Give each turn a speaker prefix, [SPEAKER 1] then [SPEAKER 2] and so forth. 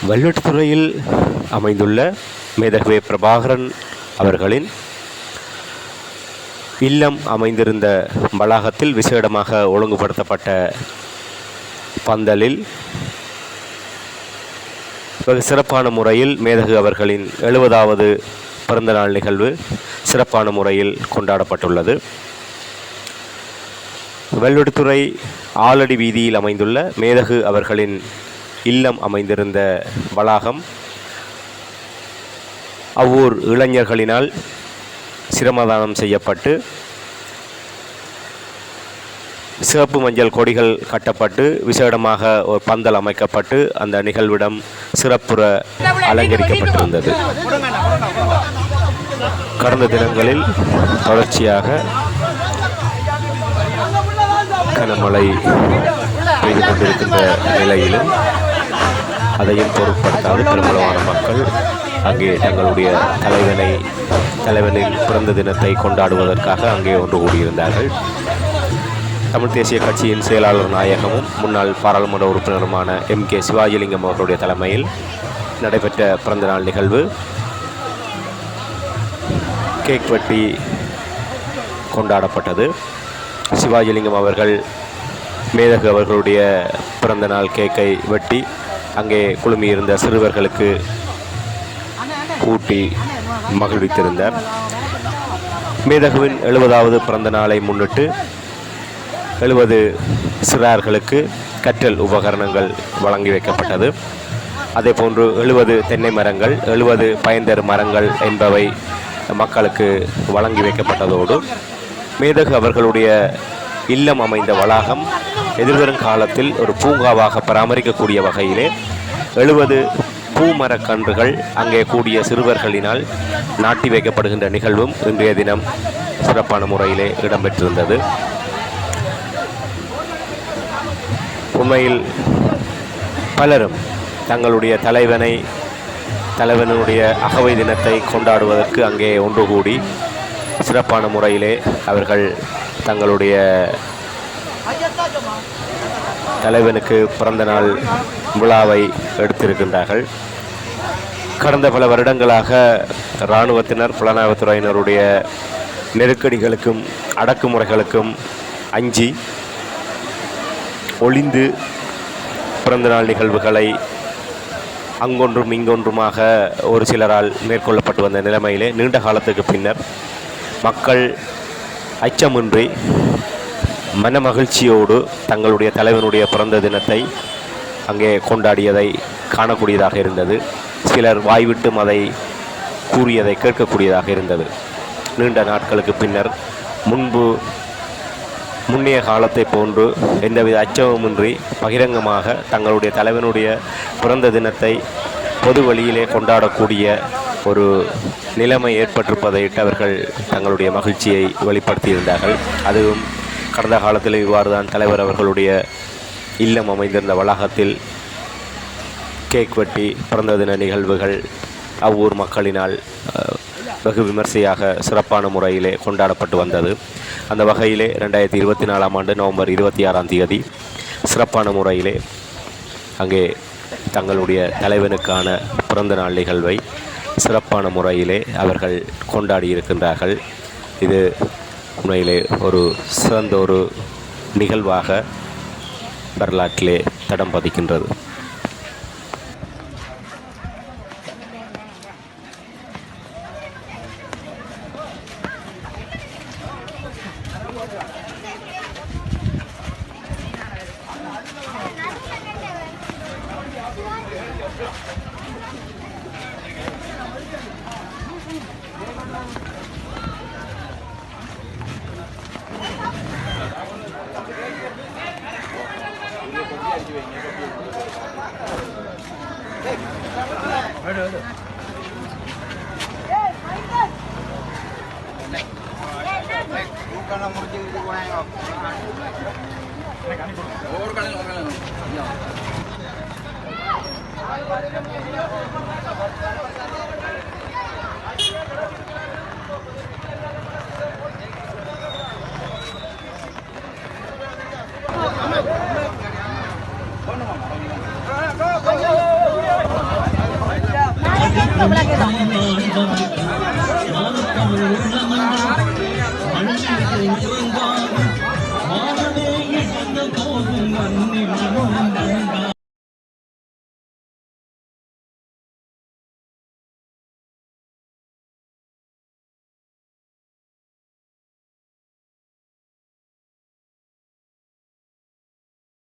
[SPEAKER 1] வல்வெட்டித்துறையில் அமைந்துள்ள மேதகவே பிரபாகரன் அவர்களின் இல்லம் அமைந்திருந்த வளாகத்தில் விசேடமாக ஒழுங்குபடுத்தப்பட்ட பந்தலில் வெகு சிறப்பான முறையில் மேதகு அவர்களின் 70வது பிறந்தநாள் நிகழ்வு சிறப்பான முறையில் கொண்டாடப்பட்டுள்ளது. வல்வெட்டித்துறை ஆலடி வீதியில் அமைந்துள்ள மேதகு அவர்களின் இல்லம் அமைந்திருந்த வளாகம் அவ்வூர் இளைஞர்களினால் சிரமதானம் செய்யப்பட்டு சிவப்பு மஞ்சள் கொடிகள் கட்டப்பட்டு விசேடமாக ஒரு பந்தல் அமைக்கப்பட்டு அந்த நிகழ்விடம் சிறப்புற அலங்கரிக்கப்பட்டிருந்தது. கடந்த தினங்களில் தொடர்ச்சியாக கனமழை பெய்து கொண்டிருக்கின்ற நிலையிலும் அதையும் பொருட்படுத்தாது பெருமளவான மக்கள் அங்கே தங்களுடைய தலைவனின் பிறந்த தினத்தை கொண்டாடுவதற்காக அங்கே ஒன்று கூடியிருந்தார்கள். தமிழ் தேசிய கட்சியின் செயலாளர் நாயகமும் முன்னாள் பாராளுமன்ற உறுப்பினருமான MK சிவாஜிலிங்கம் அவர்களுடைய தலைமையில் நடைபெற்ற பிறந்தநாள் நிகழ்வு கேக் வெட்டி கொண்டாடப்பட்டது. சிவாஜிலிங்கம் அவர்கள் மேதகு அவர்களுடைய பிறந்தநாள் கேக்கை வெட்டி அங்கே குழுமியிருந்த சிறுவர்களுக்கு ஊட்டி மகிழ்வித்திருந்தார். மேதகுவின் 70வது பிறந்த நாளை முன்னிட்டு 70 சிறார்களுக்கு கற்றல் உபகரணங்கள் வழங்கி வைக்கப்பட்டது. அதே போன்று 70 தென்னை மரங்கள் 70 பயன்தரு மரங்கள் என்பவை மக்களுக்கு வழங்கி வைக்கப்பட்டதோடு மேதகு அவர்களுடைய இல்லம் அமைந்த வளாகம் எதிர்வரும் காலத்தில் ஒரு பூங்காவாக பராமரிக்கக்கூடிய வகையிலே 70 பூமரக்கன்றுகள் அங்கே கூடிய சிறுவர்களினால் நாட்டி வைக்கப்படுகின்ற நிகழ்வும் இன்றைய தினம் சிறப்பான முறையிலே இடம்பெற்றிருந்தது. உண்மையில் பலரும் தங்களுடைய தலைவனுடைய அகவை தினத்தை கொண்டாடுவதற்கு அங்கே ஒன்று கூடி சிறப்பான முறையிலே அவர்கள் தங்களுடைய தலைவனுக்கு பிறந்த நாள் விழாவை எடுத்திருக்கின்றார்கள். கடந்த பல வருடங்களாக இராணுவத்தினர் புலனாய்வுத்துறையினருடைய நெருக்கடிகளுக்கும் அடக்குமுறைகளுக்கும் அஞ்சி ஒளிந்து பிறந்தநாள் நிகழ்வுகளை அங்கொன்றும் இங்கொன்றுமாக ஒரு சிலரால் மேற்கொள்ளப்பட்டு வந்த நிலைமையிலே நீண்ட காலத்துக்கு பின்னர் மக்கள் அச்சமின்றி மனமகிழ்ச்சியோடு தங்களுடைய தலைவனுடைய பிறந்த தினத்தை அங்கே கொண்டாடியதை காணக்கூடியதாக இருந்தது. சிலர் வாய்விட்டும் அதை கூறியதை கேட்கக்கூடியதாக இருந்தது. நீண்ட நாட்களுக்கு பின்னர் முன்னைய காலத்தை போன்று எந்தவித அச்சமுமின்றி பகிரங்கமாக தங்களுடைய தலைவனுடைய பிறந்த தினத்தை பொது வழியிலே கொண்டாடக்கூடிய ஒரு நிலைமை ஏற்பட்டிருப்பதையிட்டு அவர்கள் தங்களுடைய மகிழ்ச்சியை வெளிப்படுத்தியிருந்தார்கள். அதுவும் கடந்த காலத்தில் இவ்வாறு தான் தலைவர் அவர்களுடைய இல்லம் அமைந்திருந்த வளாகத்தில் கேக் வெட்டி பிறந்த தின நிகழ்வுகள் அவ்வூர் மக்களினால் வெகு விமர்சையாக சிறப்பான முறையிலே கொண்டாடப்பட்டு வந்தது. அந்த வகையிலே 2024ஆம் ஆண்டு நவம்பர் 26ஆம் தேதி சிறப்பான முறையிலே அங்கே தங்களுடைய தலைவனுக்கான பிறந்த நாள் நிகழ்வை சிறப்பான முறையிலே அவர்கள் கொண்டாடியிருக்கின்றார்கள். இது உண்மையிலே ஒரு சிறந்த ஒரு நிகழ்வாக வரலாற்றிலே தடம் பதிக்கின்றது.